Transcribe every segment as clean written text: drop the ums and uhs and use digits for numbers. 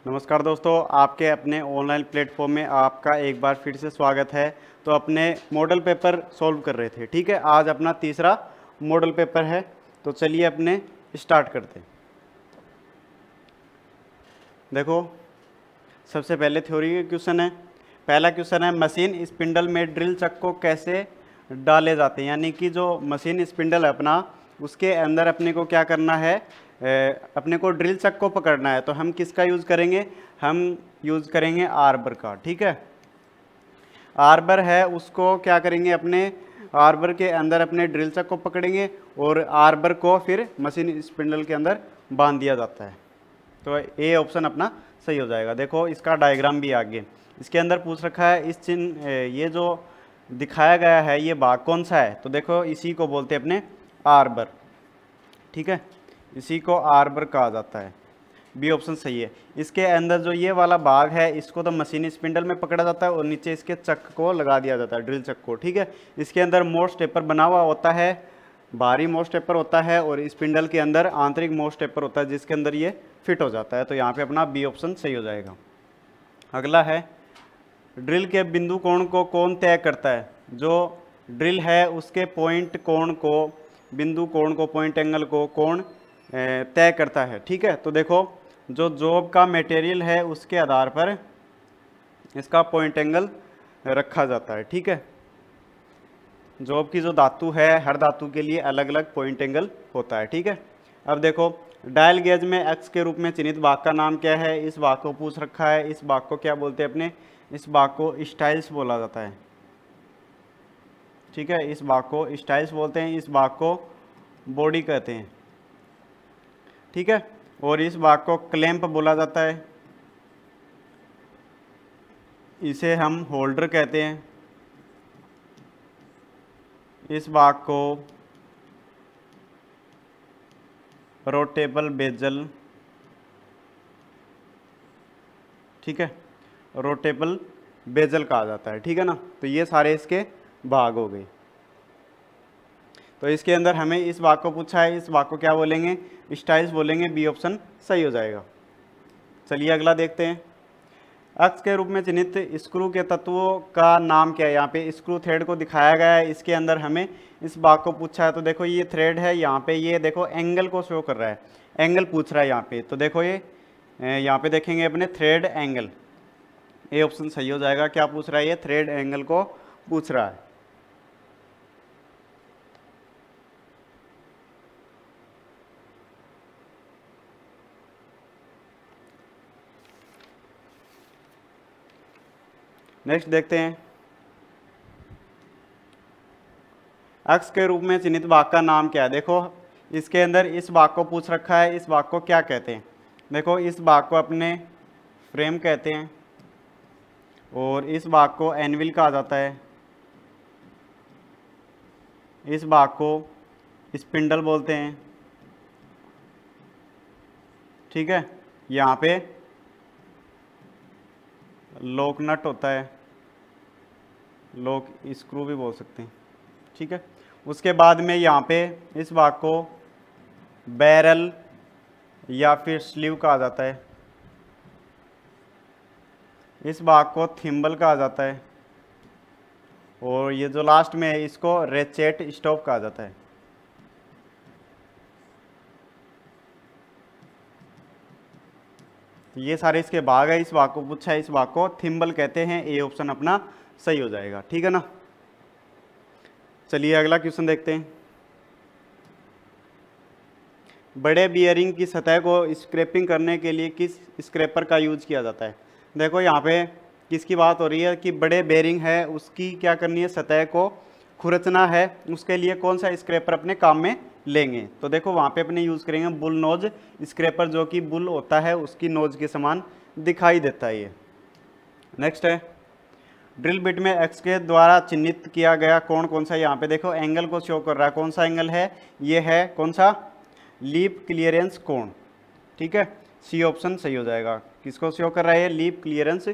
नमस्कार दोस्तों, आपके अपने ऑनलाइन प्लेटफॉर्म में आपका एक बार फिर से स्वागत है। तो अपने मॉडल पेपर सॉल्व कर रहे थे, ठीक है। आज अपना तीसरा मॉडल पेपर है, तो चलिए अपने स्टार्ट करते हैं। देखो, सबसे पहले थ्योरी के क्वेश्चन है। पहला क्वेश्चन है, मशीन स्पिंडल में ड्रिल चक को कैसे डाले जाते हैं। यानी कि जो मशीन स्पिंडल है अपना, उसके अंदर अपने को क्या करना है, अपने को ड्रिल चक को पकड़ना है। तो हम किसका यूज़ करेंगे, हम यूज़ करेंगे आर्बर का, ठीक है। आर्बर है, उसको क्या करेंगे, अपने आर्बर के अंदर अपने ड्रिल चक को पकड़ेंगे और आर्बर को फिर मशीन स्पिंडल के अंदर बांध दिया जाता है। तो ए ऑप्शन अपना सही हो जाएगा। देखो, इसका डायग्राम भी आगे इसके अंदर पूछ रखा है। इस चिन्ह, ये जो दिखाया गया है, ये भाग कौन सा है। तो देखो, इसी को बोलते हैं अपने आर्बर, ठीक है। इसी को आर्बर कहा जाता है। बी ऑप्शन सही है। इसके अंदर जो ये वाला भाग है, इसको तो मशीन स्पिंडल में पकड़ा जाता है और नीचे इसके चक को लगा दिया जाता है, ड्रिल चक को, ठीक है। इसके अंदर मोस्ट टेपर बना हुआ होता है, बाहरी मोस्ट टेपर होता है, और स्पिंडल के अंदर आंतरिक मोस्ट टेपर होता है, जिसके अंदर ये फिट हो जाता है। तो यहाँ पे अपना बी ऑप्शन सही हो जाएगा। अगला है, ड्रिल के बिंदु कोण को कौन तय करता है। जो ड्रिल है उसके पॉइंट कोण को, बिंदु कोण को, पॉइंट एंगल को कौन तय करता है, ठीक है। तो देखो, जो जॉब का मटेरियल है उसके आधार पर इसका पॉइंट एंगल रखा जाता है, ठीक है। जॉब की जो धातु है, हर धातु के लिए अलग अलग पॉइंट एंगल होता है, ठीक है। अब देखो, डायल गेज में एक्स के रूप में चिन्हित भाग का नाम क्या है। इस भाग को पूछ रखा है। इस भाग को क्या बोलते हैं अपने, इस भाग को स्टाइल्स बोला जाता है, ठीक है। इस भाग को स्टाइल्स बोलते हैं। इस भाग को बॉडी कहते हैं, ठीक है। और इस भाग को क्लैंप बोला जाता है। इसे हम होल्डर कहते हैं। इस भाग को रोटेबल बेजल, ठीक है, रोटेबल बेजल कहा जाता है, ठीक है ना। तो ये सारे इसके भाग हो गए। तो इसके अंदर हमें इस भाग को पूछा है, इस भाग को क्या बोलेंगे, स्टाइल्स बोलेंगे। बी ऑप्शन सही हो जाएगा। चलिए अगला देखते हैं। अक्ष के रूप में चिन्हित स्क्रू के तत्वों का नाम क्या है। यहाँ पे स्क्रू थ्रेड को दिखाया गया है। इसके अंदर हमें इस भाग को पूछा है। तो देखो, ये थ्रेड है, यहाँ पे ये देखो एंगल को शो कर रहा है, एंगल पूछ रहा है यहाँ पे। तो देखो, ये यहाँ पे देखेंगे अपने थ्रेड एंगल, ए ऑप्शन सही हो जाएगा। क्या पूछ रहा है, ये थ्रेड एंगल को पूछ रहा है। नेक्स्ट देखते हैं, अक्ष के रूप में चिन्हित भाग का नाम क्या है। देखो, इसके अंदर इस भाग को पूछ रखा है। इस भाग को क्या कहते हैं। देखो, इस भाग को अपने फ्रेम कहते हैं और इस भाग को एनविल कहा जाता है। इस भाग को स्पिंडल बोलते हैं, ठीक है। यहाँ पे लॉक नट होता है, लॉक स्क्रू भी बोल सकते हैं, ठीक है। उसके बाद में यहाँ पे इस भाग को बैरल या फिर स्लीव कहा जाता है। इस भाग को थिम्बल कहा जाता है और ये जो लास्ट में है, इसको रेचेट स्टॉप कहा जाता है। ये सारे इसके भाग है। इस भाग को पूछा है, इस भाग को थिम्बल कहते हैं। ए ऑप्शन अपना सही हो जाएगा, ठीक है ना। चलिए अगला क्वेश्चन देखते हैं। बड़े बियरिंग की सतह को स्क्रैपिंग करने के लिए किस स्क्रैपर का यूज किया जाता है। देखो, यहाँ पे किसकी बात हो रही है कि बड़े बेरिंग है, उसकी क्या करनी है, सतह को खुरचना है। उसके लिए कौन सा स्क्रैपर अपने काम में लेंगे। तो देखो, वहाँ पे अपने यूज़ करेंगे बुल नोज स्क्रैपर, जो कि बुल होता है उसकी नोज के समान दिखाई देता है ये। नेक्स्ट है, ड्रिल बिट में एक्स के द्वारा चिन्हित किया गया कोण कौन सा। यहाँ पे देखो, एंगल को शो कर रहा है। कौन सा एंगल है, ये है कौन सा, लीप क्लियरेंस कोण, ठीक है। सी ऑप्शन सही हो जाएगा। किसको शो कर रहा है, लीप क्लियरेंस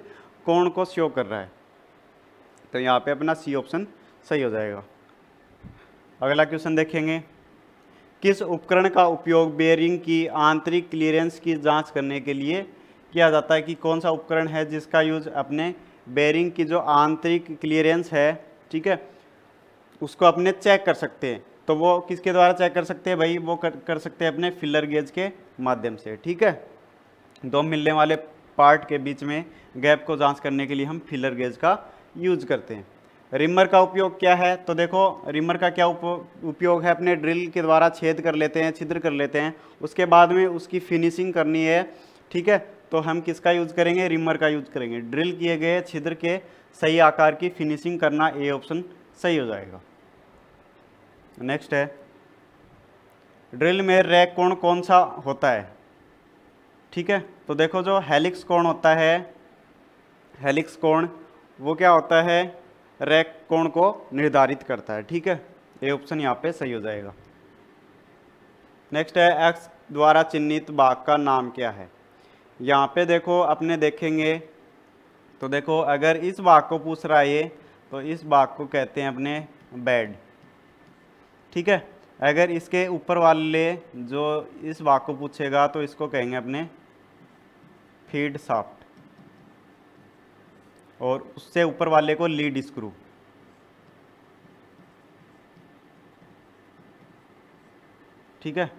कोण को शो कर रहा है। तो यहाँ पे अपना सी ऑप्शन सही हो जाएगा। अगला क्वेश्चन देखेंगे, किस उपकरण का उपयोग बेयरिंग की आंतरिक क्लीयरेंस की जांच करने के लिए किया जाता है कि कौन सा उपकरण है जिसका यूज अपने बेरिंग की जो आंतरिक क्लियरेंस है, ठीक है, उसको अपने चेक कर सकते हैं। तो वो किसके द्वारा चेक कर सकते हैं भाई, वो कर सकते हैं अपने फिलर गेज के माध्यम से, ठीक है। दो मिलने वाले पार्ट के बीच में गैप को जांच करने के लिए हम फिलर गेज का यूज करते हैं। रिमर का उपयोग क्या है, तो देखो रिमर का क्या उपयोग है, अपने ड्रिल के द्वारा छेद कर लेते हैं, छिद्र कर लेते हैं, उसके बाद में उसकी फिनिशिंग करनी है, ठीक है, तो हम किसका यूज करेंगे, रिमर का यूज करेंगे। ड्रिल किए गए छिद्र के सही आकार की फिनिशिंग करना, ए ऑप्शन सही हो जाएगा। नेक्स्ट है, ड्रिल में रैक कोण कौन सा होता है, ठीक है, तो देखो जो हेलिक्स कोण होता है, हेलिक्स कोण वो क्या होता है, रैक कोण को निर्धारित करता है, ठीक है, ये ऑप्शन यहाँ पे सही हो जाएगा। नेक्स्ट है, एक्स द्वारा चिन्हित भाग का नाम क्या है। यहाँ पे देखो अपने देखेंगे तो देखो अगर इस भाग को पूछ रहा है ये, तो इस भाग को कहते हैं अपने बेड, ठीक है। अगर इसके ऊपर वाले जो इस भाग को पूछेगा तो इसको कहेंगे अपने फीड शाफ्ट, और उससे ऊपर वाले को लीड स्क्रू, ठीक है।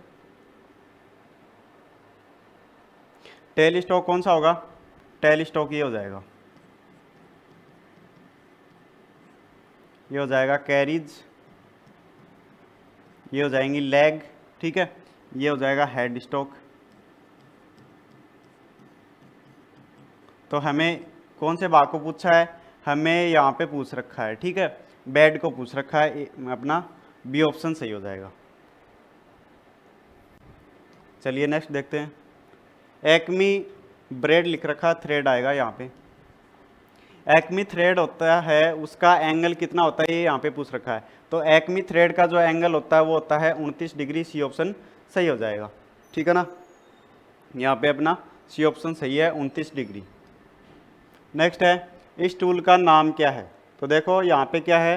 टेल स्टॉक कौन सा होगा, टेल स्टॉक ये हो जाएगा, ये हो जाएगा कैरीज, ये हो जाएंगी लेग, ठीक है, ये हो जाएगा हेड स्टॉक। तो हमें कौन से भाग को पूछा है, हमें यहाँ पे पूछ रखा है, ठीक है, बेड को पूछ रखा है, अपना बी ऑप्शन सही हो जाएगा। चलिए नेक्स्ट देखते हैं, एक्मी ब्रेड लिख रखा, थ्रेड आएगा यहाँ पे। एक्मी थ्रेड होता है उसका एंगल कितना होता है, ये यहाँ पे पूछ रखा है। तो एक्मी थ्रेड का जो एंगल होता है वो होता है 29 डिग्री, सी ऑप्शन सही हो जाएगा, ठीक है ना। यहाँ पे अपना सी ऑप्शन सही है, 29 डिग्री। नेक्स्ट है, इस टूल का नाम क्या है, तो देखो यहाँ पे क्या है,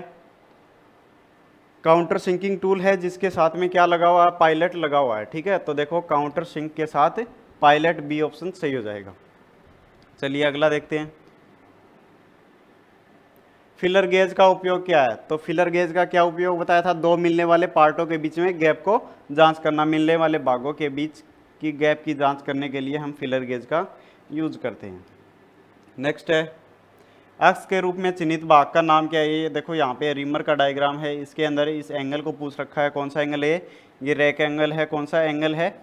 काउंटर सिंकिंग टूल है जिसके साथ में क्या लगा हुआ है, पायलट लगा हुआ है, ठीक है। तो देखो काउंटर सिंक के साथ पायलट, बी ऑप्शन सही हो जाएगा। चलिए अगला देखते हैं, फिलर गेज का उपयोग क्या है। तो फिलर गेज का क्या उपयोग बताया था, दो मिलने वाले पार्टों के बीच में गैप को जांच करना, मिलने वाले भागों के बीच की गैप की जांच करने के लिए हम फिलर गेज का यूज करते हैं। नेक्स्ट है, एक्स के रूप में चिन्हित भाग का नाम क्या है। ये देखो यहाँ पे रिमर का डायग्राम है, इसके अंदर इस एंगल को पूछ रखा है, कौन सा एंगल है, ये रैक एंगल है, कौन सा एंगल है,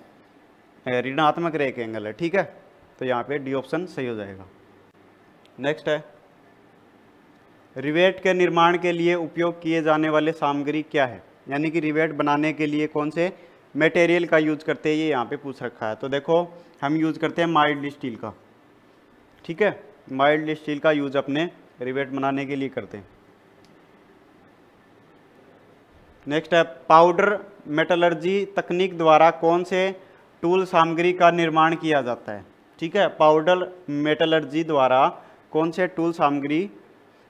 ऋणात्मक रैक एंगल है, ठीक है। तो यहाँ पे डी ऑप्शन सही हो जाएगा। नेक्स्ट है, रिवेट के निर्माण के लिए उपयोग किए जाने वाले सामग्री क्या है, यानी कि रिवेट बनाने के लिए कौन से मटेरियल का यूज करते हैं, ये यहाँ पे पूछ रखा है। तो देखो हम यूज करते हैं माइल्ड स्टील का, ठीक है, माइल्ड स्टील का यूज अपने रिवेट बनाने के लिए करते हैं। नेक्स्ट है, पाउडर मेटलर्जी तकनीक द्वारा कौन से टूल सामग्री का निर्माण किया जाता है, ठीक है। पाउडर मेटलर्जी द्वारा कौन से टूल सामग्री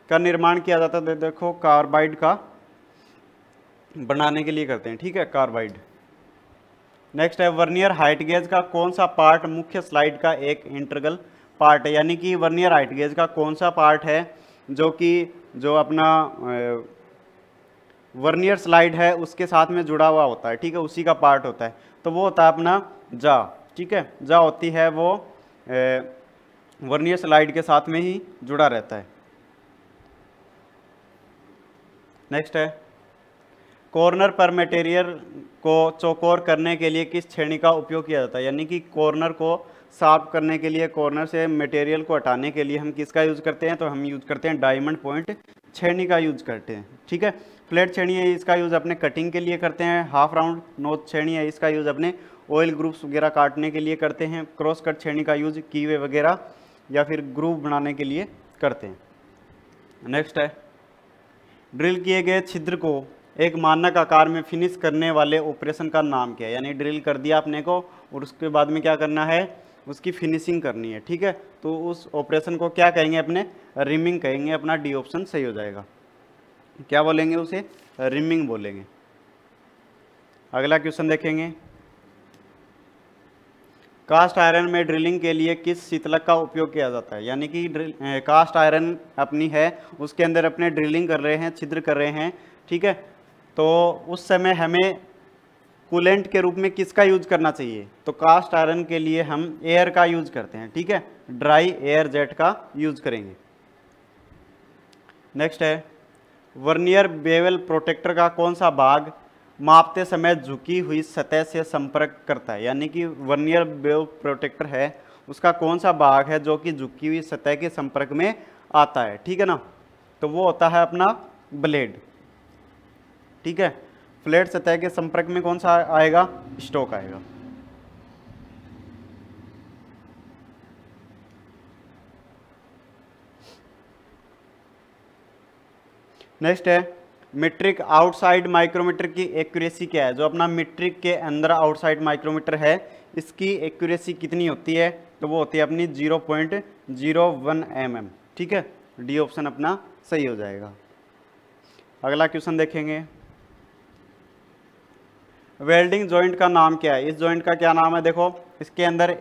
का निर्माण किया जाता है, देखो कार्बाइड का बनाने के लिए करते हैं, ठीक है, कार्बाइड। नेक्स्ट है, वर्नियर हाइट गेज का कौन सा पार्ट मुख्य स्लाइड का एक इंटीग्रल पार्ट है, यानी कि वर्नियर हाइट गेज का कौन सा पार्ट है जो कि जो अपना वर्नियर स्लाइड है उसके साथ में जुड़ा हुआ होता है, ठीक है, उसी का पार्ट होता है। तो वो होता है अपना जा, ठीक है, जा होती है वो वर्नियर स्लाइड के साथ में ही जुड़ा रहता है। नेक्स्ट है, कॉर्नर पर मटेरियल को चौकोर करने के लिए किस छेनी का उपयोग किया जाता है, यानी कि कॉर्नर को साफ करने के लिए, कॉर्नर से मटेरियल को हटाने के लिए हम किसका यूज़ करते हैं, तो हम यूज़ करते हैं डायमंड पॉइंट छेनी का यूज़ करते हैं, ठीक है। फ्लैट छेनी है, इसका यूज़ अपने कटिंग के लिए करते हैं। हाफ राउंड नोच छेनी है, इसका यूज़ अपने ऑयल ग्रुप्स वगैरह काटने के लिए करते हैं। क्रॉस कट छेनी का यूज़ कीवे वगैरह या फिर ग्रूव बनाने के लिए करते हैं। नेक्स्ट है, ड्रिल किए गए छिद्र को एक मानक आकार में फिनिश करने वाले ऑपरेशन का नाम क्या है, यानी ड्रिल कर दिया आपने को और उसके बाद में क्या करना है, उसकी फिनिशिंग करनी है, ठीक है। तो उस ऑपरेशन को क्या कहेंगे, अपने रिमिंग कहेंगे, अपना डी ऑप्शन सही हो जाएगा। क्या बोलेंगे उसे, रिमिंग बोलेंगे। अगला क्वेश्चन देखेंगे, कास्ट आयरन में ड्रिलिंग के लिए किस शीतलक का उपयोग किया जाता है? यानी कि कास्ट आयरन अपनी है, उसके अंदर अपने ड्रिलिंग कर रहे हैं, छिद्र कर रहे हैं, ठीक है, तो उस समय हमें कूलेंट के रूप में किसका यूज करना चाहिए? तो कास्ट आयरन के लिए हम एयर का यूज करते हैं, ठीक है, ड्राई एयर जेट का यूज करेंगे। नेक्स्ट है, वर्नियर बेवल प्रोटेक्टर का कौन सा भाग मापते समय झुकी हुई सतह से संपर्क करता है? यानी कि वर्नियर बेवल प्रोटेक्टर है, उसका कौन सा भाग है जो कि झुकी हुई सतह के संपर्क में आता है, ठीक है ना, तो वो होता है अपना ब्लेड, ठीक है। फ्लैट सतह के संपर्क में कौन सा आएगा? स्टोक आएगा। नेक्स्ट है, मीट्रिक आउटसाइड माइक्रोमीटर की एक्यूरेसी क्या है? जो अपना मीट्रिक के अंदर आउटसाइड माइक्रोमीटर है, इसकी एक्यूरेसी कितनी होती है? तो वो होती है अपनी 0.01 mm, ठीक है, डी ऑप्शन अपना सही हो जाएगा। अगला क्वेश्चन देखेंगे, वेल्डिंग जॉइंट का नाम क्या है? इस जॉइंट का क्या नाम है? देखो, इसके अंदर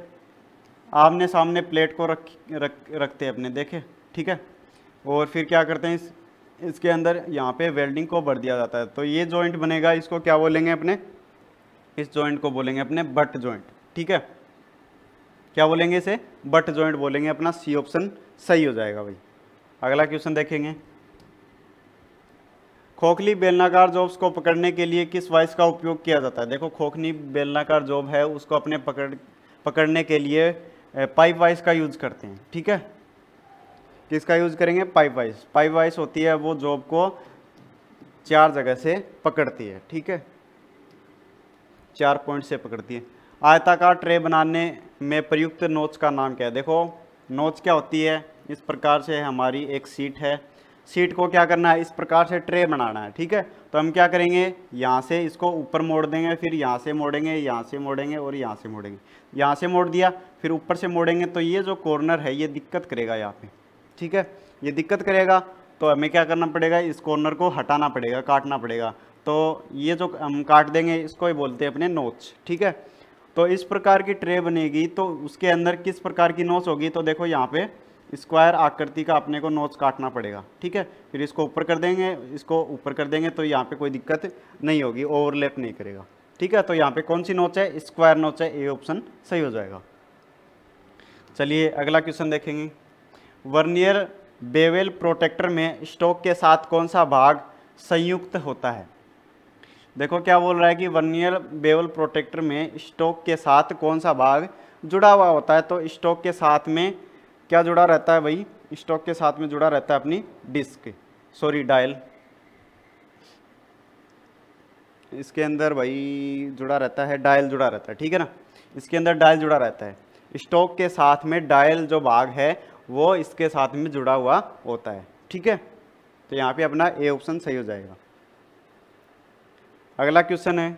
आमने सामने प्लेट को रखते हैं अपने, देखे, ठीक है, और फिर क्या करते हैं, इसके अंदर यहाँ पे वेल्डिंग को भर दिया जाता है, तो ये जॉइंट बनेगा, इसको क्या बोलेंगे अपने? इस जॉइंट को बोलेंगे अपने बट जॉइंट, ठीक है, क्या बोलेंगे इसे? बट जॉइंट बोलेंगे, अपना सी ऑप्शन सही हो जाएगा भाई। अगला क्वेश्चन देखेंगे, खोखली बेलनाकार जॉब्स को पकड़ने के लिए किस वाइस का उपयोग किया जाता है? देखो, खोखली बेलनाकार जॉब है, उसको अपने पकड़ने के लिए पाइप वाइस का यूज करते हैं, ठीक है, किसका यूज करेंगे? Pipe vice. पाइप वाइस होती है वो जॉब को 4 जगह से पकड़ती है, ठीक है, 4 पॉइंट से पकड़ती है। आयताकार ट्रे बनाने में प्रयुक्त नोच का नाम क्या है? देखो, नोच क्या होती है, इस प्रकार से हमारी एक सीट है, सीट को क्या करना है? इस प्रकार से ट्रे बनाना है, ठीक है, तो हम क्या करेंगे, यहाँ से इसको ऊपर मोड़ देंगे, फिर यहाँ से मोड़ेंगे, यहाँ से मोड़ेंगे और यहाँ से मोड़ेंगे, यहाँ से मोड़ दिया, फिर ऊपर से मोड़ेंगे, तो ये जो कॉर्नर है ये दिक्कत करेगा यहाँ पे, ठीक है, ये दिक्कत करेगा, तो हमें क्या करना पड़ेगा? इस कॉर्नर को हटाना पड़ेगा, काटना पड़ेगा, तो ये जो हम काट देंगे इसको ही बोलते हैं अपने नोच, ठीक है। तो इस प्रकार की ट्रे बनेगी, तो उसके अंदर किस प्रकार की नोच होगी? तो देखो, यहाँ पे स्क्वायर आकृति का अपने को नोच काटना पड़ेगा, ठीक है, फिर इसको ऊपर कर देंगे, इसको ऊपर कर देंगे, तो यहाँ पे कोई दिक्कत नहीं होगी, ओवरलैप नहीं करेगा, ठीक है। तो यहाँ पे कौन सी नोच है? स्क्वायर नोच है, ए ऑप्शन सही हो जाएगा। चलिए अगला क्वेश्चन देखेंगे, वर्नियर बेवल प्रोटेक्टर में स्टोक के साथ कौन सा भाग संयुक्त होता है? देखो, क्या बोल रहा है कि वर्नियर बेवल प्रोटेक्टर में स्टोक के साथ कौन सा भाग जुड़ा हुआ होता है? तो स्टोक के साथ में क्या जुड़ा रहता है भाई? स्टोक के साथ में जुड़ा रहता है अपनी डिस्क, सॉरी डायल, इसके अंदर भाई जुड़ा रहता है, डायल जुड़ा रहता है, ठीक है ना, इसके अंदर डायल जुड़ा रहता है, स्टोक के साथ में डायल जो भाग है वो इसके साथ में जुड़ा हुआ होता है, ठीक है, तो यहाँ पे अपना ए ऑप्शन सही हो जाएगा। अगला क्वेश्चन है,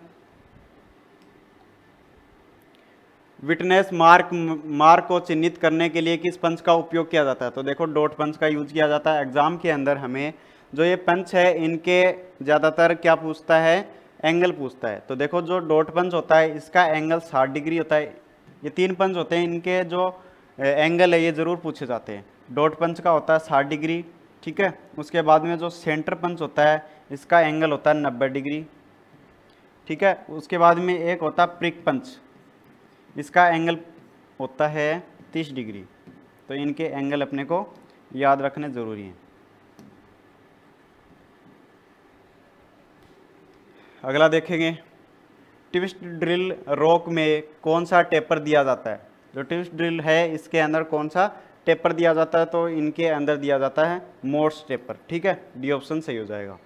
विटनेस मार्क को चिन्हित करने के लिए किस पंच का उपयोग किया जाता है? तो देखो, डॉट पंच का यूज किया जाता है। एग्जाम के अंदर हमें जो ये पंच है इनके ज़्यादातर क्या पूछता है? एंगल पूछता है। तो देखो, जो डॉट पंच होता है इसका एंगल 60 डिग्री होता है। ये 3 पंच होते हैं, इनके जो एंगल है ये ज़रूर पूछे जाते हैं। डॉट पंच का होता है 60 डिग्री, ठीक है। उसके बाद में जो सेंटर पंच होता है इसका एंगल होता है 90 डिग्री, ठीक है। उसके बाद में एक होता है प्रिक पंच, इसका एंगल होता है 30 डिग्री। तो इनके एंगल अपने को याद रखने ज़रूरी हैं। अगला देखेंगे, ट्विस्ट ड्रिल रॉक में कौन सा टेपर दिया जाता है? जो ट्विस्ट ड्रिल है इसके अंदर कौन सा टेपर दिया जाता है? तो इनके अंदर दिया जाता है मोर्स टेपर, ठीक है, डी ऑप्शन सही हो जाएगा।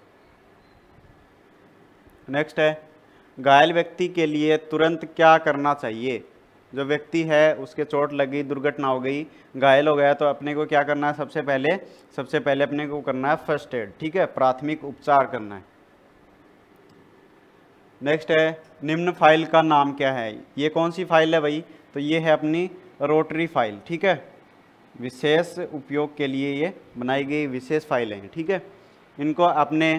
नेक्स्ट है, घायल व्यक्ति के लिए तुरंत क्या करना चाहिए? जो व्यक्ति है उसके चोट लगी, दुर्घटना हो गई, घायल हो गया, तो अपने को क्या करना है? सबसे पहले अपने को करना है फर्स्ट एड, ठीक है, प्राथमिक उपचार करना है। नेक्स्ट है, निम्न फाइल का नाम क्या है? ये कौन सी फाइल है भाई? तो ये है अपनी रोटरी फाइल, ठीक है, विशेष उपयोग के लिए ये बनाई गई विशेष फाइलें हैं, ठीक है। इनको अपने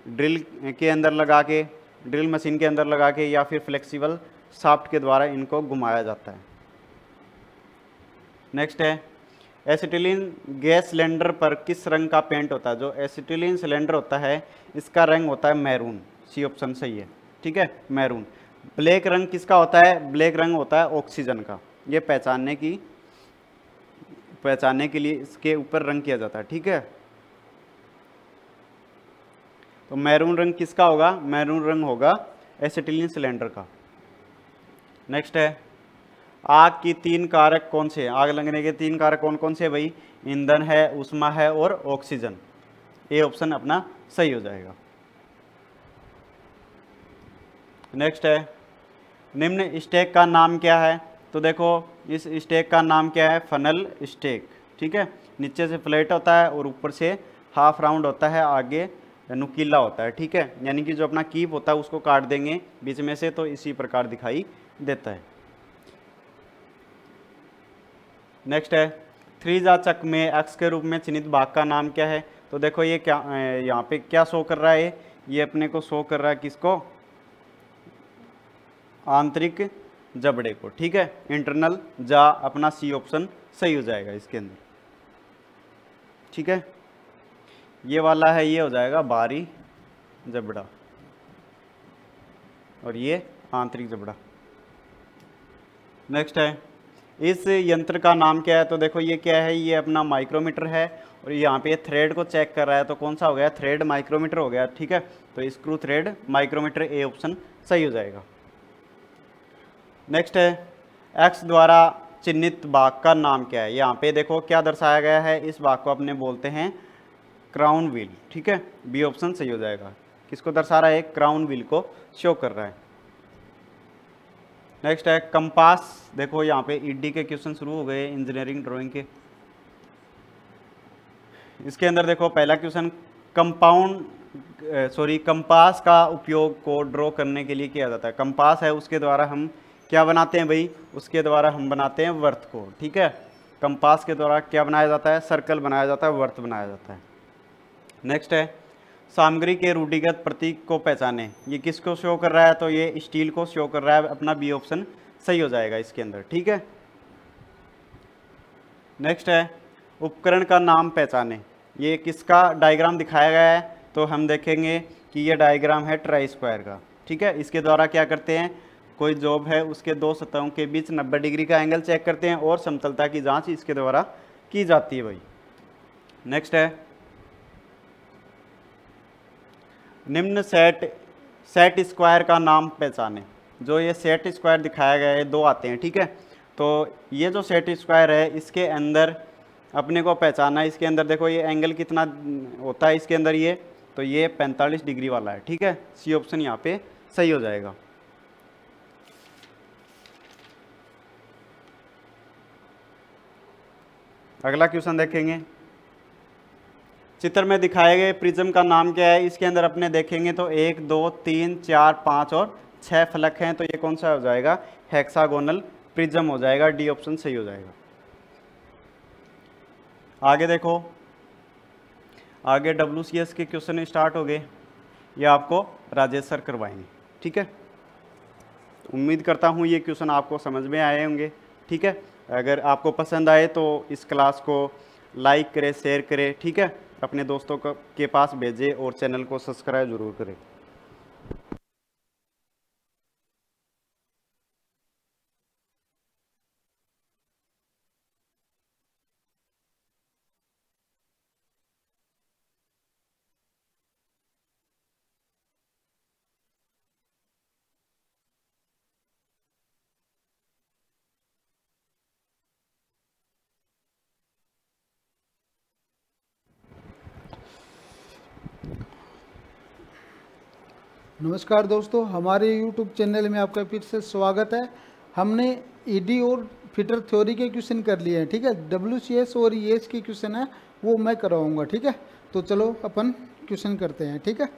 ड्रिल के अंदर लगा के, ड्रिल मशीन के अंदर लगा के या फिर फ्लेक्सिबल शाफ्ट के द्वारा इनको घुमाया जाता है। नेक्स्ट है एसिटिलीन गैस सिलेंडर पर किस रंग का पेंट होता है। जो एसिटिलीन सिलेंडर होता है इसका रंग होता है मैरून, सी ऑप्शन सही है, ठीक है, मैरून। ब्लैक रंग किसका होता है, ब्लैक रंग होता है ऑक्सीजन का। ये पहचानने के लिए इसके ऊपर रंग किया जाता है, ठीक है। तो मैरून रंग किसका होगा, मैरून रंग होगा एसिटिलीन सिलेंडर का। नेक्स्ट है आग की 3 कारक कौन से हैं। आग लगने के 3 कारक कौन कौन से हैं भाई, ईंधन है, ऊष्मा है और ऑक्सीजन। ए ऑप्शन अपना सही हो जाएगा। नेक्स्ट है निम्न स्टेक का नाम क्या है। तो देखो इस स्टेक का नाम क्या है, फनल स्टेक, ठीक है। नीचे से फ्लैट होता है और ऊपर से हाफ राउंड होता है, आगे नुकीला होता है, ठीक है। यानी कि जो अपना कीप होता है उसको काट देंगे बीच में से तो इसी प्रकार दिखाई देता है। नेक्स्ट है त्रिज्याचक में एक्स के रूप में चिन्हित भाग का नाम क्या है। तो देखो ये क्या यहाँ पे क्या शो कर रहा है, ये अपने को शो कर रहा है किसको, आंतरिक जबड़े को, ठीक है, इंटरनल जा। अपना सी ऑप्शन सही हो जाएगा इसके अंदर, ठीक है। ये वाला है, ये हो जाएगा बाहरी जबड़ा और ये आंतरिक जबड़ा। नेक्स्ट है इस यंत्र का नाम क्या है। तो देखो ये क्या है, ये अपना माइक्रोमीटर है और यहाँ पे थ्रेड को चेक कर रहा है, तो कौन सा हो गया, थ्रेड माइक्रोमीटर हो गया, ठीक है। तो screw thread micrometer, A option सही हो जाएगा। नेक्स्ट है एक्स द्वारा चिन्हित भाग का नाम क्या है। यहाँ पे देखो क्या दर्शाया गया है, इस भाग को अपने बोलते हैं क्राउन व्हील, ठीक है, बी ऑप्शन सही हो जाएगा। किसको दर्शा रहा है, क्राउन व्हील को शो कर रहा है। नेक्स्ट है कंपास। देखो यहाँ पे ईडी के क्वेश्चन शुरू हो गए इंजीनियरिंग ड्राइंग के। इसके अंदर देखो पहला क्वेश्चन कंपास का उपयोग को ड्रॉ करने के लिए किया जाता है। कंपास है उसके द्वारा हम क्या बनाते हैं भाई, उसके द्वारा हम बनाते हैं वर्त को, ठीक है। कंपास के द्वारा क्या बनाया जाता है, सर्कल बनाया जाता है, वर्त बनाया जाता है। नेक्स्ट है सामग्री के रूढ़िगत प्रतीक को पहचाने। ये किसको शो कर रहा है, तो ये स्टील को शो कर रहा है, अपना बी ऑप्शन सही हो जाएगा इसके अंदर, ठीक है। नेक्स्ट है उपकरण का नाम पहचाने। ये किसका डायग्राम दिखाया गया है, तो हम देखेंगे कि ये डायग्राम है ट्राई स्क्वायर का, ठीक है। इसके द्वारा क्या करते हैं, कोई जॉब है उसके दो सतहों के बीच 90 डिग्री का एंगल चेक करते हैं और समतलता की जांच इसके द्वारा की जाती है भाई। नेक्स्ट है निम्न सेट स्क्वायर का नाम पहचाने। जो ये सेट स्क्वायर दिखाया गया है, दो आते हैं, ठीक है। तो ये जो सेट स्क्वायर है इसके अंदर अपने को पहचाना है। इसके अंदर देखो ये एंगल कितना होता है इसके अंदर, ये तो ये 45 डिग्री वाला है, ठीक है। सी ऑप्शन यहाँ पे सही हो जाएगा। अगला क्वेश्चन देखेंगे, चित्र में दिखाए गए प्रिज्म का नाम क्या है। इसके अंदर अपने देखेंगे तो 1 2 3 4 5 और 6 फलक हैं, तो ये कौन सा हो जाएगा, हेक्सागोनल प्रिज्म हो जाएगा, डी ऑप्शन सही हो जाएगा। आगे देखो, आगे WCS के क्वेश्चन स्टार्ट हो गए, ये आपको राजेश सर करवाएंगे, ठीक है। उम्मीद करता हूँ ये क्वेश्चन आपको समझ में आए होंगे, ठीक है। अगर आपको पसंद आए तो इस क्लास को लाइक करें, शेयर करें, ठीक है, अपने दोस्तों के पास भेजें और चैनल को सब्सक्राइब जरूर करें। नमस्कार दोस्तों, हमारे YouTube चैनल में आपका फिर से स्वागत है। हमने ईडी और फिटर थ्योरी के क्वेश्चन कर लिए हैं, ठीक है। WCS और ES के क्वेश्चन है वो मैं करवाऊंगा, ठीक है। तो चलो अपन क्वेश्चन करते हैं, ठीक है।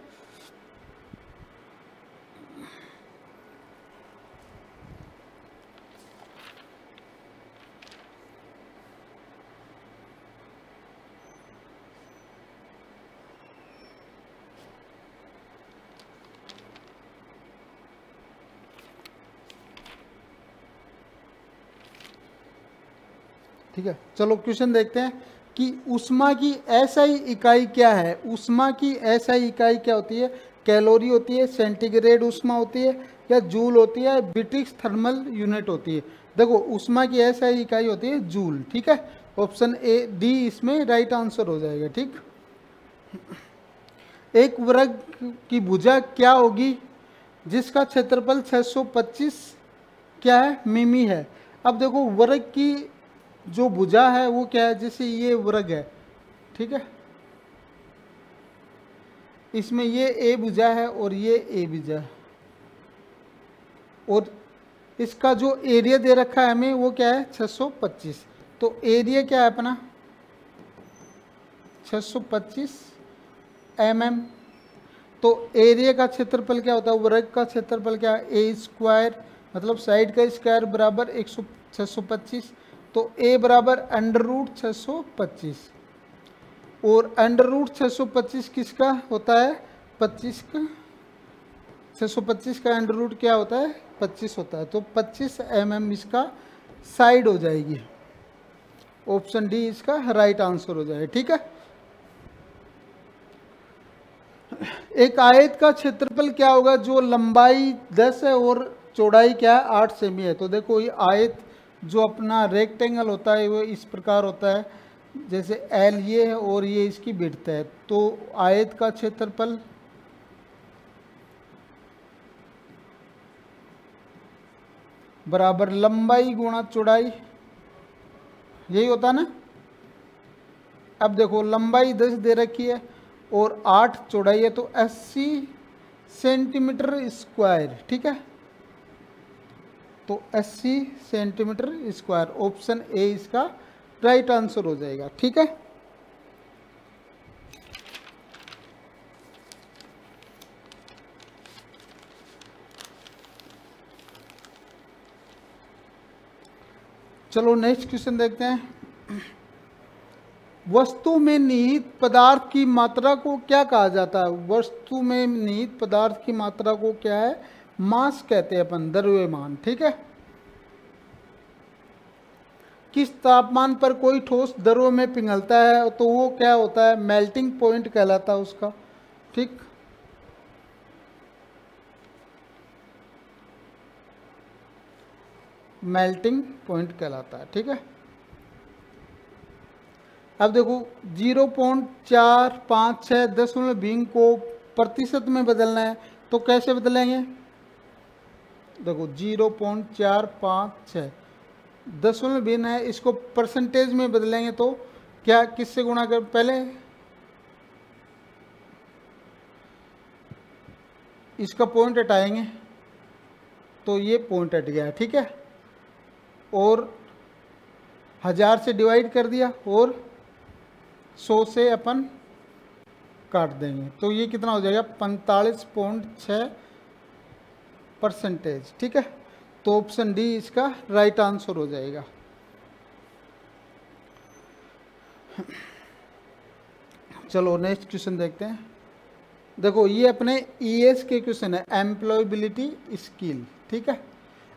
ठीक है, चलो क्वेश्चन देखते हैं कि ऊष्मा की एसआई इकाई क्या है। ऊष्मा की एसआई इकाई क्या होती है? कैलोरी होती है, सेंटीग्रेड ऊष्मा होती है, या जूल होती है, ब्रिटिश थर्मल यूनिट होती है। देखो ऊष्मा की एसआई इकाई होती है जूल। ठीक है, ऑप्शन ए डी इसमें राइट आंसर हो जाएगा। ठीक, एक वर्ग की भुजा क्या होगी जिसका क्षेत्रफल 625 क्या है? मिमी है। अब देखो वर्ग की जो भुजा है वो क्या है? जैसे ये वर्ग है, ठीक है, इसमें ये ए भुजा है और ये ए भुजा है, और इसका जो एरिया दे रखा है हमें वो क्या है? 625। तो एरिया क्या है अपना? 625 mm। तो एरिया का क्षेत्रफल क्या होता है? वर्ग का क्षेत्रफल क्या है? ए स्क्वायर, मतलब साइड का स्क्वायर बराबर 625। तो ए बराबर अंडर रूट 625, और अंडर रूट 625 किसका होता है? 25 का। 625 का अंडर रूट क्या होता है? 25 होता है। तो 25 mm इसका साइड हो जाएगी। ऑप्शन डी इसका राइट आंसर हो जाएगा। ठीक है, एक आयत का क्षेत्रफल क्या होगा जो लंबाई 10 है और चौड़ाई क्या है? 8 सेमी है। तो देखो ये आयत जो अपना रेक्टेंगल होता है वो इस प्रकार होता है, जैसे एल ये है और ये इसकी विड्थ है। तो आयत का क्षेत्रफल बराबर लंबाई गुणा चौड़ाई, यही होता है ना। अब देखो लंबाई 10 दे रखी है और 8 चौड़ाई है, तो 80 सेंटीमीटर स्क्वायर। ठीक है, तो 80 सेंटीमीटर स्क्वायर। ऑप्शन ए इसका राइट आंसर हो जाएगा। ठीक है, चलो नेक्स्ट क्वेश्चन देखते हैं। वस्तु में निहित पदार्थ की मात्रा को क्या कहा जाता है? वस्तु में निहित पदार्थ की मात्रा को क्या है? मास कहते हैं अपन, द्रव्यमान। ठीक है, किस तापमान पर कोई ठोस द्रव में पिघलता है तो वो क्या होता है? मेल्टिंग पॉइंट कहलाता है उसका। ठीक, मेल्टिंग पॉइंट कहलाता है। ठीक है, अब देखो 0.456 को प्रतिशत में बदलना है तो कैसे बदलेंगे? देखो 0.456 दशमलव भिन्न है, इसको परसेंटेज में बदलेंगे तो क्या, किससे गुणा कर? पहले इसका पॉइंट हटाएंगे तो ये पॉइंट हट गया। ठीक है, और 1000 से डिवाइड कर दिया और 100 से अपन काट देंगे तो ये कितना हो जाएगा? 45.6%। ठीक है, तो ऑप्शन डी इसका राइट आंसर हो जाएगा। चलो नेक्स्ट क्वेश्चन देखते हैं। देखो ये अपने ईएस के क्वेश्चन है, एम्प्लॉयबिलिटी स्किल। ठीक है,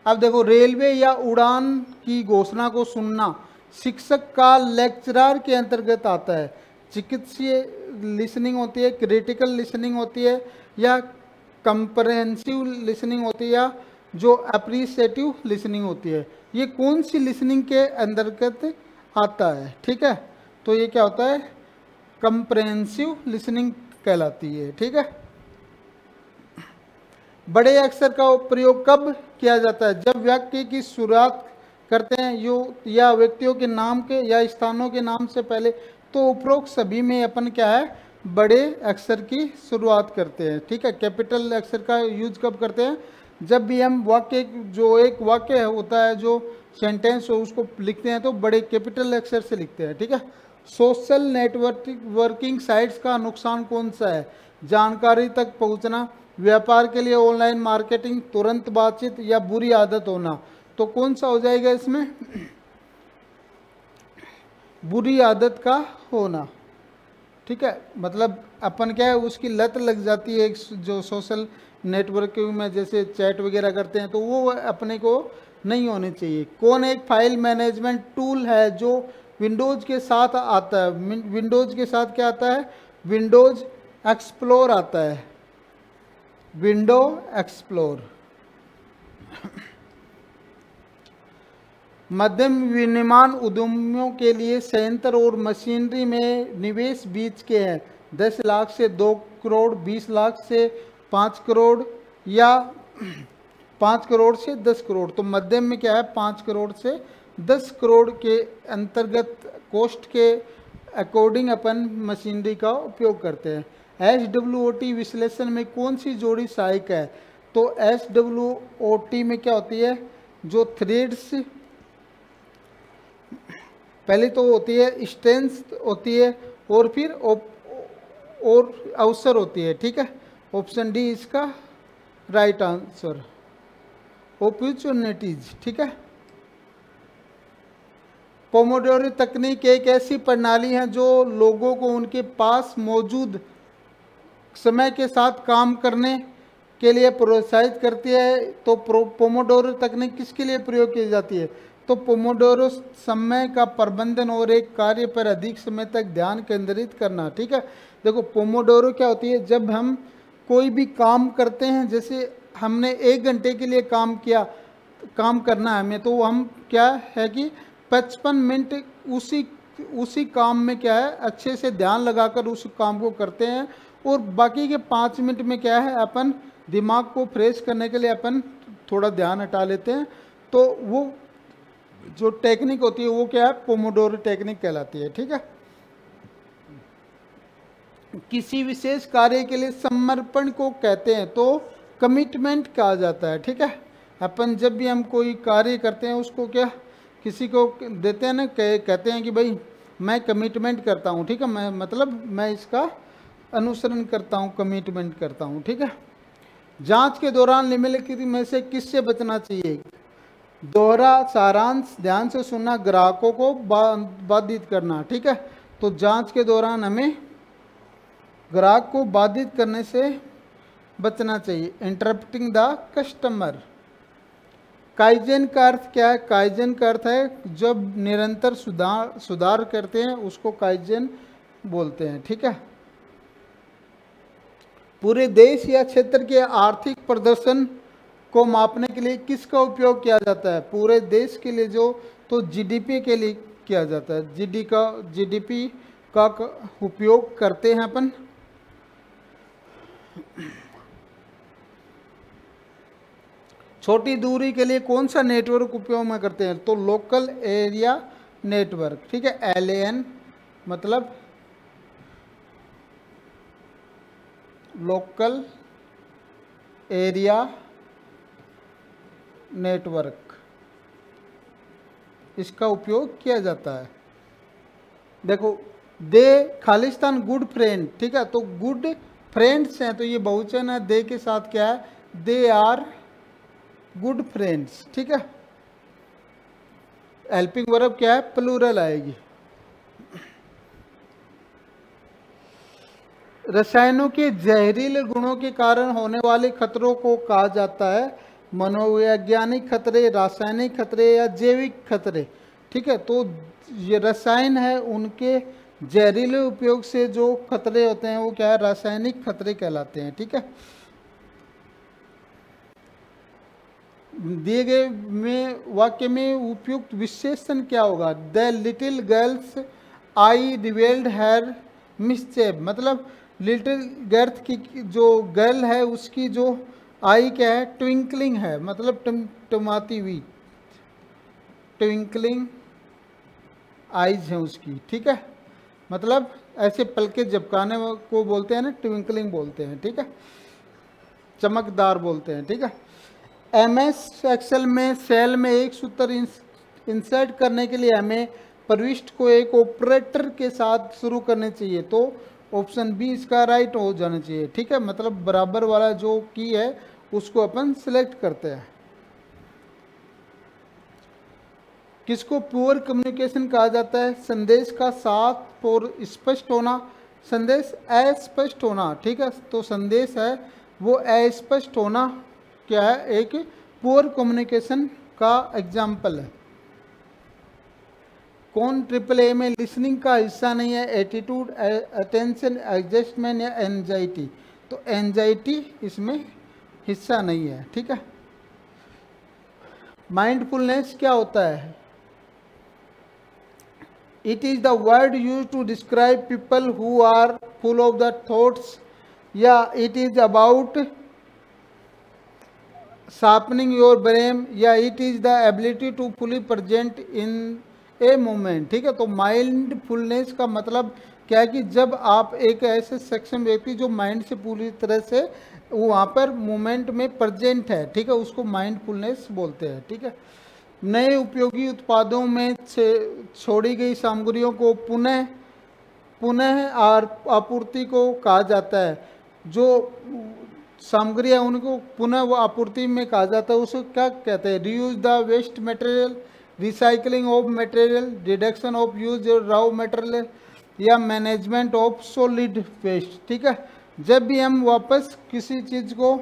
अब देखो रेलवे या उड़ान की घोषणा को सुनना शिक्षक का लेक्चरर के अंतर्गत आता है। चिकित्सीय लिसनिंग होती है, क्रिटिकल लिसनिंग होती है, या कंप्रहेंसिव लिसनिंग होती है, या जो अप्रिशिएटिव लिसनिंग होती है। ये कौन सी लिसनिंग के अंतर्गत आता है? ठीक है, तो ये क्या होता है? कंप्रहेंसिव लिसनिंग कहलाती है। ठीक है, बड़े अक्षर का प्रयोग कब किया जाता है? जब वाक्य की शुरुआत करते हैं या व्यक्तियों के नाम के या स्थानों के नाम से पहले। तो उपरोक्त सभी में अपन क्या है? बड़े अक्षर की शुरुआत करते हैं। ठीक है, कैपिटल अक्षर का यूज कब करते हैं? जब भी हम वाक्य, जो एक वाक्य होता है, जो सेंटेंस हो, उसको लिखते हैं तो बड़े कैपिटल अक्षर से लिखते हैं। ठीक है, सोशल नेटवर्किंग साइट्स का नुकसान कौन सा है? जानकारी तक पहुंचना, व्यापार के लिए ऑनलाइन मार्केटिंग, तुरंत बातचीत, या बुरी आदत होना। तो कौन सा हो जाएगा इसमें? बुरी आदत का होना। ठीक है, मतलब अपन क्या है, उसकी लत लग जाती है, जो सोशल नेटवर्किंग में जैसे चैट वगैरह करते हैं तो वो अपने को नहीं होनी चाहिए। कौन एक फाइल मैनेजमेंट टूल है जो विंडोज़ के साथ आता है? विंडोज़ के साथ क्या आता है? विंडोज़ एक्सप्लोर आता है, विंडो एक्सप्लोर। मध्यम विनिर्माण उद्यमियों के लिए संयंत्र और मशीनरी में निवेश बीच के हैं, 10 लाख से 2 करोड़, 20 लाख से 5 करोड़ या 5 करोड़ से 10 करोड़। तो मध्यम में क्या है? 5 करोड़ से 10 करोड़ के अंतर्गत कॉस्ट के अकॉर्डिंग अपन मशीनरी का उपयोग करते हैं। SWOT विश्लेषण में कौन सी जोड़ी सहायक है? तो SWOT में क्या होती है? जो थ्रेड्स पहले तो होती है, स्ट्रेंथ होती है, और फिर और अवसर होती है। ठीक है, ऑप्शन डी इसका राइट आंसर, अपॉर्चुनिटीज। ठीक है, पोमोडोरो तकनीक एक ऐसी प्रणाली है जो लोगों को उनके पास मौजूद समय के साथ काम करने के लिए प्रोत्साहित करती है। तो पोमोडोरो तकनीक किसके लिए प्रयोग की जाती है? तो पोमोडोरो समय का प्रबंधन और एक कार्य पर अधिक समय तक ध्यान केंद्रित करना। ठीक है, देखो पोमोडोरो क्या होती है? जब हम कोई भी काम करते हैं, जैसे हमने 1 घंटे के लिए काम किया, काम करना है हमें, तो हम क्या है कि 55 मिनट उसी काम में क्या है, अच्छे से ध्यान लगाकर उस काम को करते हैं, और बाकी के 5 मिनट में क्या है, अपन दिमाग को फ्रेश करने के लिए अपन थोड़ा ध्यान हटा लेते हैं। तो वो जो टेक्निक होती है वो क्या है? पोमोडोरो टेक्निक कहलाती है। ठीक है, किसी विशेष कार्य के लिए समर्पण को कहते हैं, तो कमिटमेंट कहा जाता है। ठीक है, अपन जब भी हम कोई कार्य करते हैं उसको क्या किसी को देते हैं ना, कहते हैं कि भाई मैं कमिटमेंट करता हूँ। ठीक है, मैं मतलब मैं इसका अनुसरण करता हूँ, कमिटमेंट करता हूँ। ठीक है, जांच के दौरान निम्नलिखित में से किससे बचना चाहिए? दोहरा सारांश, ध्यान से सुनना, ग्राहकों को बाधित करना। ठीक है, तो जांच के दौरान हमें ग्राहक को बाधित करने से बचना चाहिए। Interrupting the customer. काइजेन का अर्थ क्या है? काइजेन का अर्थ है जब निरंतर सुधार करते हैं उसको काइजेन बोलते हैं। ठीक है, पूरे देश या क्षेत्र के आर्थिक प्रदर्शन को मापने के लिए किसका उपयोग किया जाता है? पूरे देश के लिए जो, तो जीडीपी के लिए किया जाता है। जीडीपी का उपयोग करते हैं अपन। छोटी दूरी के लिए कौन सा नेटवर्क उपयोग में करते हैं? तो लोकल एरिया नेटवर्क। ठीक है, LAN मतलब लोकल एरिया नेटवर्क, इसका उपयोग किया जाता है। देखो, दे खालिस्तान गुड फ्रेंड। ठीक है, तो गुड फ्रेंड्स हैं, तो ये बहुवचन है, दे के साथ क्या है? They are good friends. ठीक है, हेल्पिंग वर्ब क्या है? प्लूरल आएगी। रसायनों के जहरीले गुणों के कारण होने वाले खतरों को कहा जाता है मनोवैज्ञानिक खतरे, रासायनिक खतरे या जैविक खतरे। ठीक है, तो ये रसायन है, उनके जहरीले उपयोग से जो खतरे होते हैं वो क्या है? रासायनिक खतरे कहलाते हैं। ठीक है, दिए गए में वाक्य में उपयुक्त विशेषण क्या होगा? The little girls I revealed her mischief. मतलब लिटिल गर्ल की जो गर्ल है उसकी जो आई क्या है? ट्विंकलिंग है, मतलब टिमटिमाती हुई, ट्विंकलिंग आईज है उसकी। ठीक है, मतलब ऐसे पलके झपकाने को बोलते हैं ना, ट्विंकलिंग बोलते हैं। ठीक है, चमकदार बोलते हैं। ठीक है, MS एक्सेल में सेल में एक सूत्र इंसर्ट करने के लिए हमें प्रविष्टि को एक ऑपरेटर के साथ शुरू करने चाहिए। तो ऑप्शन बी इसका राइट हो जाना चाहिए। ठीक है, मतलब बराबर वाला जो की है उसको अपन सिलेक्ट करते हैं। किसको पुअर कम्युनिकेशन कहा जाता है? संदेश का साफ और स्पष्ट होना, संदेश अस्पष्ट होना। ठीक है, तो संदेश है वो अस्पष्ट होना क्या है? एक पुअर कम्युनिकेशन का एग्जाम्पल है। कौन ट्रिपल ए में लिसनिंग का हिस्सा नहीं है? एटीट्यूड, अटेंशन, एडजस्टमेंट या एंजाइटी। तो एंजाइटी इसमें हिस्सा नहीं है, ठीक है। माइंडफुलनेस क्या होता है? It is the word use to describe people who are full of the thoughts, या it is about sharpening your brain, या it is the ability to fully present in a moment, ठीक है। तो mindfulness का मतलब क्या है कि जब आप एक ऐसे सक्षम व्यक्ति जो माइंड से पूरी तरह से वहाँ पर मोमेंट में प्रेजेंट है, ठीक है, उसको माइंडफुलनेस बोलते हैं, ठीक है। नए उपयोगी उत्पादों में छोड़ी गई सामग्रियों को पुनः आपूर्ति को कहा जाता है। जो सामग्री है उनको पुनः वो आपूर्ति में कहा जाता है, उसको क्या कहते हैं? Reuse the waste material, recycling of material, reduction of use raw material, या मैनेजमेंट ऑफ सॉलिड वेस्ट, ठीक है। जब भी हम वापस किसी चीज़ को,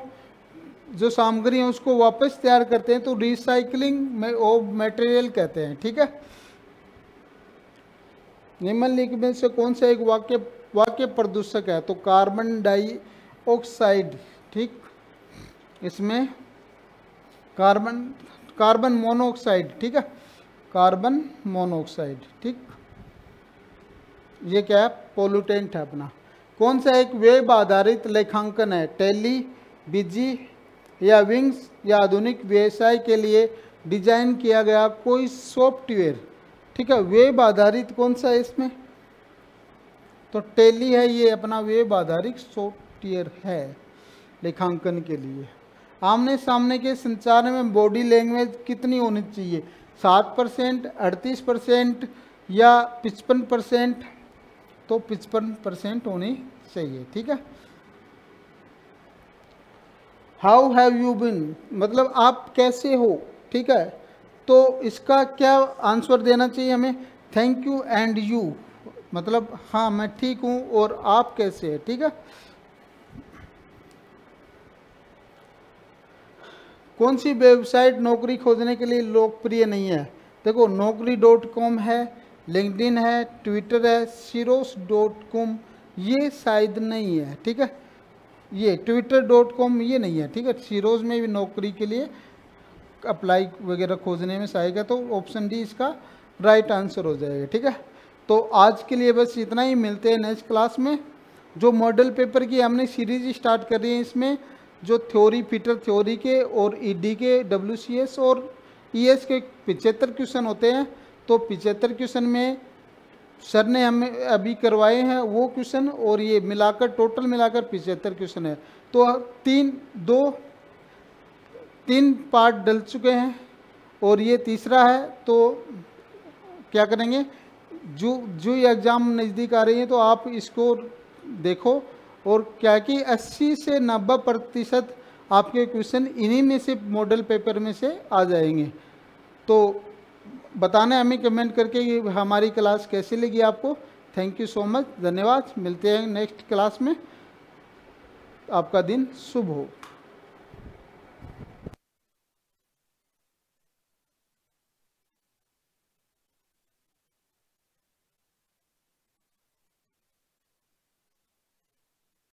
जो सामग्री है उसको वापस तैयार करते हैं तो रिसाइकलिंग ऑफ मटेरियल कहते हैं, ठीक है। निम्नलिखित में से कौन सा एक वाक्य प्रदूषक है? तो कार्बन डाइऑक्साइड, ठीक। इसमें कार्बन मोनोऑक्साइड, ठीक है, कार्बन मोनोऑक्साइड, ठीक। ये क्या है? पोल्यूटेंट है अपना। कौन सा एक वेब आधारित लेखांकन है? टैली, बिजी या विंग्स, या आधुनिक व्यवसाय के लिए डिजाइन किया गया कोई सॉफ्टवेयर, ठीक है। वेब आधारित कौन सा है इसमें? तो टैली है, ये अपना वेब आधारित सॉफ्टवेयर है लेखांकन के लिए। आमने सामने के संचार में बॉडी लैंग्वेज कितनी होनी चाहिए? 7%, 38% या 55%? तो 55% होनी चाहिए, ठीक है। हाउ हैव यू बीन, मतलब आप कैसे हो, ठीक है। तो इसका क्या आंसर देना चाहिए हमें? थैंक यू एंड यू, मतलब हाँ मैं ठीक हूँ और आप कैसे हैं, ठीक है। कौन सी वेबसाइट नौकरी खोजने के लिए लोकप्रिय नहीं है? देखो, naukri.com है, लिंक्डइन है, ट्विटर है, Xerox.com ये शायद नहीं है, ठीक है। ये twitter.com ये नहीं है, ठीक है। Xerox में भी नौकरी के लिए अप्लाई वगैरह खोजने में सहायक, तो ऑप्शन डी इसका राइट आंसर हो जाएगा, ठीक है। तो आज के लिए बस इतना ही, मिलते हैं नेक्स्ट क्लास में। जो मॉडल पेपर की हमने सीरीज स्टार्ट कर रही है, इसमें जो थ्योरी, फिटर थ्योरी के और ईडी के, WCS और ES के 75 क्वेश्चन होते हैं। तो 75 क्वेश्चन में सर ने हमें अभी करवाए हैं वो क्वेश्चन, और ये मिलाकर टोटल मिलाकर 75 क्वेश्चन है। तो तीन पार्ट डल चुके हैं और ये तीसरा है। तो क्या करेंगे, जो एग्ज़ाम नज़दीक आ रही है तो आप इसको देखो, और क्या कि 80 से 90% आपके क्वेश्चन इन्हीं में से, मॉडल पेपर में से आ जाएंगे। तो बताना हमें कमेंट करके कि हमारी क्लास कैसी लगी आपको। थैंक यू सो मच, धन्यवाद। मिलते हैं नेक्स्ट क्लास में। आपका दिन शुभ हो।